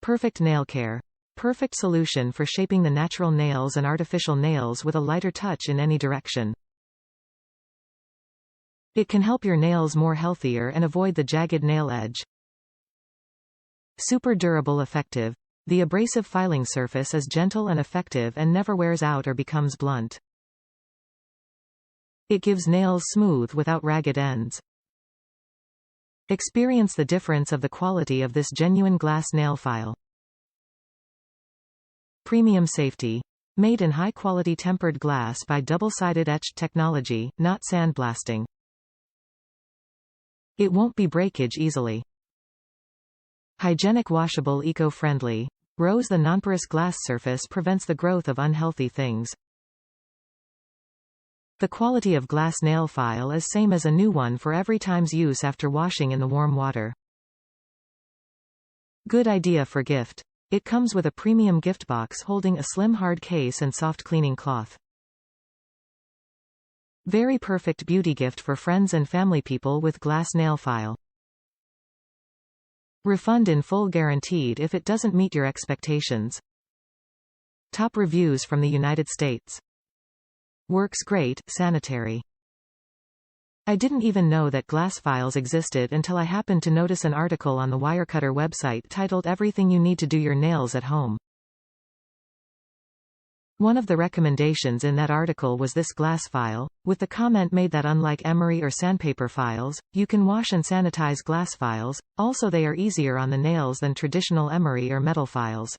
Perfect nail care. Perfect solution for shaping the natural nails and artificial nails with a lighter touch in any direction. It can help your nails more healthier and avoid the jagged nail edge. Super durable effective. The abrasive filing surface is gentle and effective and never wears out or becomes blunt. It gives nails smooth without ragged ends. Experience the difference of the quality of this genuine glass nail file. Premium safety. Made in high-quality tempered glass by double-sided etched technology, not sandblasting. It won't be breakage easily. Hygienic washable eco-friendly. Rose the nonporous glass surface prevents the growth of unhealthy things. The quality of glass nail file is same as a new one for every time's use after washing in the warm water. Good idea for gift. It comes with a premium gift box holding a slim hard case and soft cleaning cloth. Very perfect beauty gift for friends and family people with glass nail file. Refund in full guaranteed if it doesn't meet your expectations. Top reviews from the United States. Works great, sanitary. I didn't even know that glass files existed until I happened to notice an article on the Wirecutter website titled Everything You Need to Do Your Nails at Home. One of the recommendations in that article was this glass file, with the comment made that unlike emery or sandpaper files, you can wash and sanitize glass files, also they are easier on the nails than traditional emery or metal files.